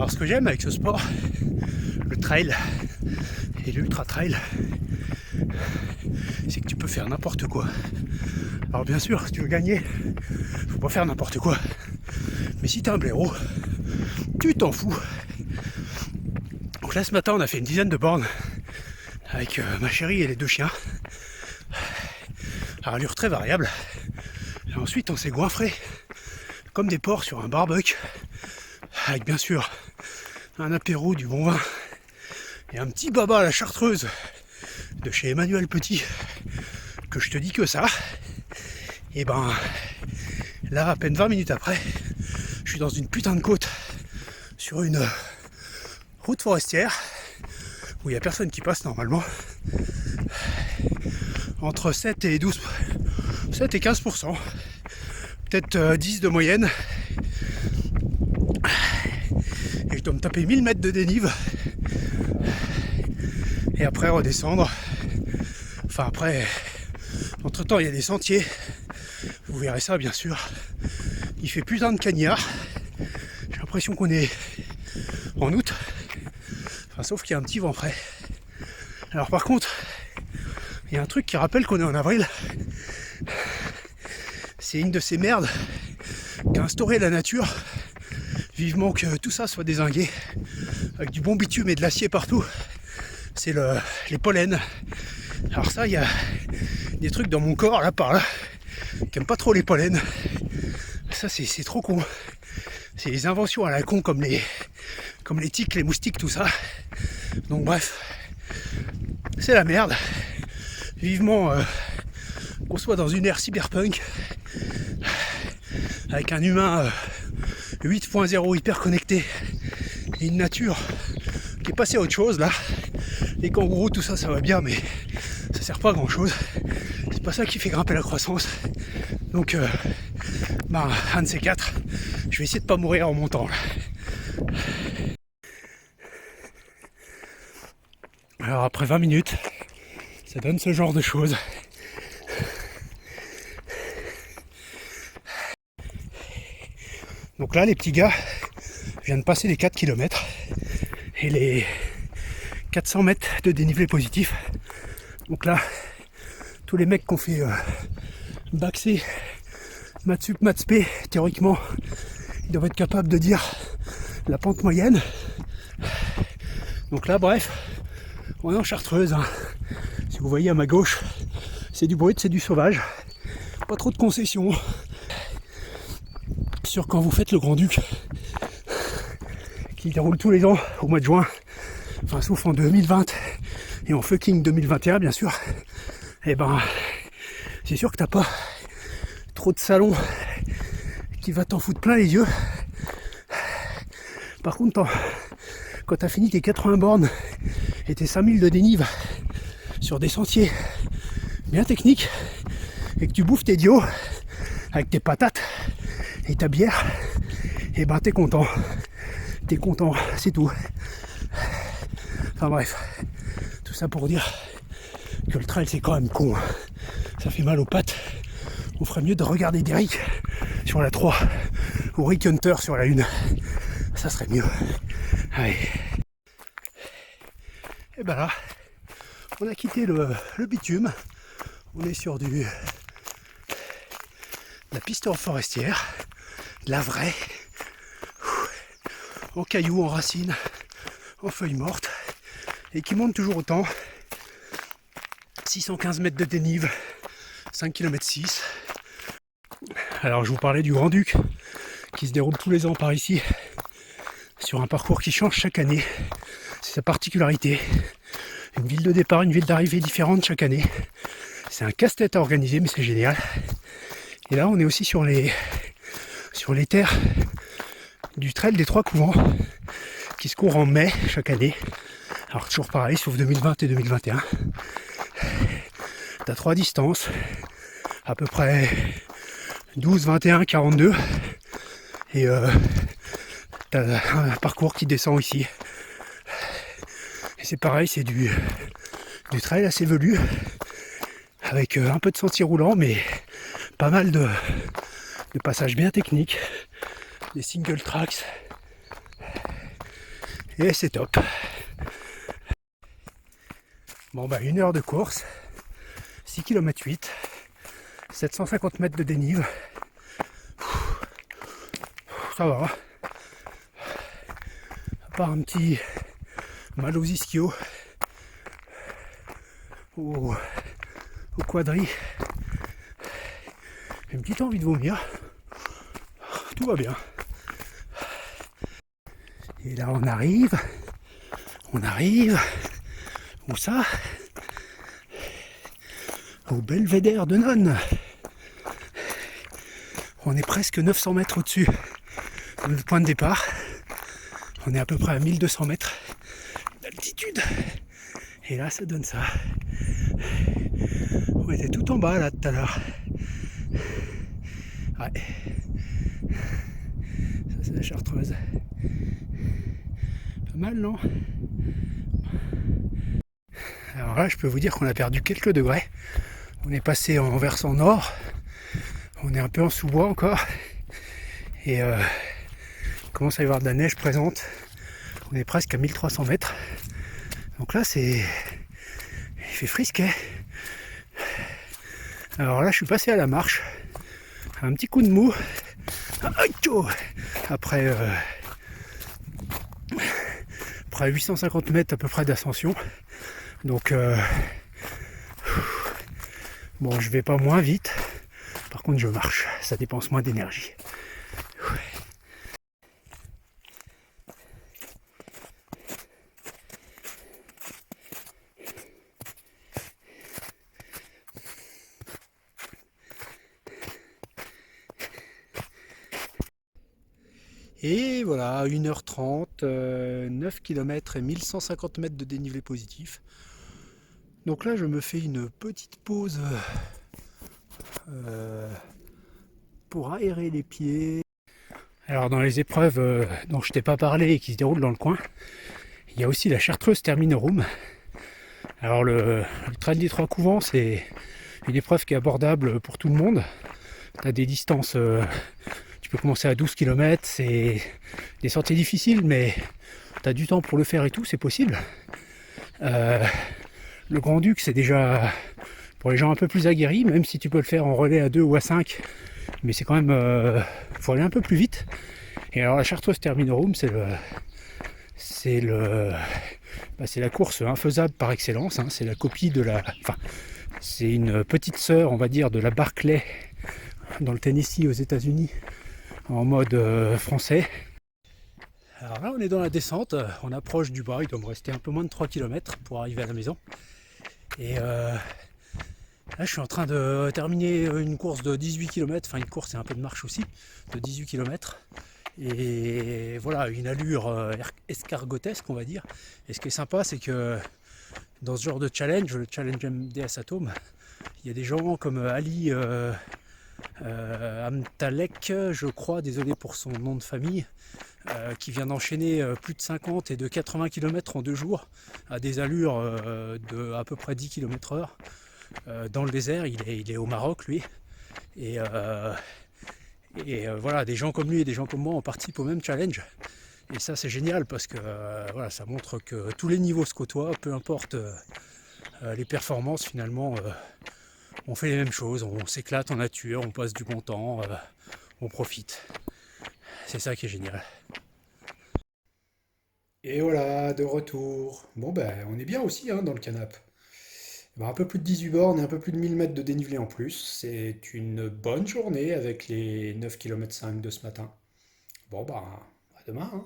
Alors ce que j'aime avec ce sport, le trail et l'ultra trail, c'est que tu peux faire n'importe quoi. Alors bien sûr, si tu veux gagner, faut pas faire n'importe quoi. Mais si t'es un blaireau, tu t'en fous. Donc là ce matin on a fait une dizaine de bornes avec ma chérie et les deux chiens. À allure très variable. Et ensuite on s'est goinfré comme des porcs sur un barbecue. Avec bien sûr un apéro, du bon vin et un petit baba à la chartreuse de chez Emmanuel Petit, que je te dis que ça. Et ben là à peine 20 minutes après, je suis dans une putain de côte sur une route forestière où il n'y a personne qui passe normalement, entre 7 et 15%, peut-être 10 de moyenne, et je dois me taper 1000 mètres de dénive et après redescendre. Enfin après, entre temps il y a des sentiers, vous verrez ça bien sûr. Il fait putain de cagnard, j'ai l'impression qu'on est en août, enfin, sauf qu'il y a un petit vent frais. Alors par contre, il y a un truc qui rappelle qu'on est en avril. C'est une de ces merdes qu'a instauré la nature. Vivement que tout ça soit dézingué, avec du bon bitume et de l'acier partout. C'est les pollens. Alors ça, il y a des trucs dans mon corps, là, par là, qui aiment pas trop les pollens. Ça, c'est trop con. C'est les inventions à la con comme les tiques, les moustiques, tout ça. Donc bref, c'est la merde. Vivement qu'on soit dans une ère cyberpunk avec un humain 8.0 hyper connecté et une nature qui est passée à autre chose là. Les kangourous, tout ça, ça va bien, mais ça sert pas à grand chose. C'est pas ça qui fait grimper la croissance. Donc un de ces quatre, je vais essayer de pas mourir en montant là. Alors après 20 minutes, ça donne ce genre de choses. Donc là les petits gars viennent de passer les 4 km et les 400 mètres de dénivelé positif. Donc là, tous les mecs qui ont fait bac C, maths sup, maths spé, théoriquement, ils doivent être capables de dire la pente moyenne. Donc là, bref, on est en Chartreuse. Hein. Si vous voyez à ma gauche, c'est du brut, c'est du sauvage. Pas trop de concessions. Sur quand vous faites le Grand-Duc, qui déroule tous les ans au mois de juin, enfin sauf en 2020 et en fucking 2021 bien sûr, et ben c'est sûr que t'as pas trop de salons qui va t'en foutre plein les yeux. Par contre, quand t'as fini tes 80 bornes et tes 5000 de dénive sur des sentiers bien techniques et que tu bouffes tes dios avec tes patates et ta bière, et ben t'es content, c'est tout. Enfin bref, tout ça pour dire que le trail c'est quand même con, hein. Ça fait mal aux pattes. On ferait mieux de regarder Derrick sur la 3 ou Rick Hunter sur la 1, ça serait mieux. Allez. Et ben là, on a quitté le bitume, on est sur la piste forestière, de la vraie, en cailloux, en racines, en feuilles mortes, et qui monte toujours autant. 615 mètres de dénive, 5 km 6. Alors je vous parlais du Grand-Duc, qui se déroule tous les ans par ici, sur un parcours qui change chaque année. C'est sa particularité. Une ville de départ, une ville d'arrivée différente chaque année. C'est un casse-tête à organiser, mais c'est génial. Et là on est aussi sur les terres du trail des 3 couvents qui se court en mai chaque année. Alors toujours pareil, sauf 2020 et 2021. T'as 3 distances, à peu près 12, 21, 42. Et t'as un parcours qui descend ici. Et c'est pareil, c'est du trail assez velu, avec un peu de sentier roulant, mais pas mal de passages bien techniques, des single tracks. Et c'est top. Bon bah 1 heure de course, 6 km 8, 750 mètres de dénive. Ça va. À part un petit mal aux ischios au quadri, une petite envie de vomir. Tout va bien. Et là on arrive. Où ça? Au belvédère de Nonne. On est presque 900 mètres au-dessus de notre point de départ. On est à peu près à 1200 mètres d'altitude. Et là ça donne ça. On était tout en bas là tout à l'heure. Ouais. Ça c'est la Chartreuse. Pas mal, non? Alors là je peux vous dire qu'on a perdu quelques degrés. On est passé en versant nord. On est un peu en sous-bois encore. Et il commence à y avoir de la neige présente. On est presque à 1300 mètres. Donc là c'est... il fait frisquet. Alors là je suis passé à la marche. Un petit coup de mou. Après 850 mètres à peu près d'ascension. Donc bon, je vais pas moins vite. Par contre je marche. Ça dépense moins d'énergie. Et voilà, 1h30, 9 km et 1150 mètres de dénivelé positif. Donc là, je me fais une petite pause pour aérer les pieds. Alors dans les épreuves dont je t'ai pas parlé et qui se déroulent dans le coin, il y a aussi la Chartreuse Terminorum. Alors le trail des Trois Couvents, c'est une épreuve qui est abordable pour tout le monde. Tu as des distances... tu peux commencer à 12 km, c'est des sentiers difficiles, mais tu as du temps pour le faire et tout, c'est possible. Le Grand Duc, c'est déjà pour les gens un peu plus aguerris, même si tu peux le faire en relais à 2 ou à 5, mais c'est quand même... faut aller un peu plus vite. Et alors la Chartreuse Terminorum, c'est la course infaisable par excellence, hein. C'est la copie de la... Enfin, c'est une petite sœur, on va dire, de la Barclay dans le Tennessee aux États-Unis en mode français. Alors là on est dans la descente, on approche du bas, il doit me rester un peu moins de 3 km pour arriver à la maison. Et là je suis en train de terminer une course de 18 km, enfin une course et un peu de marche aussi, de 18 km. Et voilà, une allure escargotesque on va dire. Et ce qui est sympa c'est que dans ce genre de challenge, le challenge MDS Atome, il y a des gens comme Ali Amtalek, je crois, désolé pour son nom de famille, qui vient d'enchaîner plus de 50 et de 80 km en 2 jours à des allures de à peu près 10 km/h dans le désert. Il est au Maroc lui, et voilà, des gens comme lui et des gens comme moi on participe au même challenge, et ça c'est génial parce que voilà, ça montre que tous les niveaux se côtoient, peu importe les performances finalement. On fait les mêmes choses, on s'éclate en nature, on passe du bon temps, on profite. C'est ça qui est génial. Et voilà, de retour. Bon ben, on est bien aussi hein, dans le canap'. Ben, un peu plus de 18 bornes et un peu plus de 1000 mètres de dénivelé en plus. C'est une bonne journée avec les 9 km 5 de ce matin. Bon ben, à demain. Hein.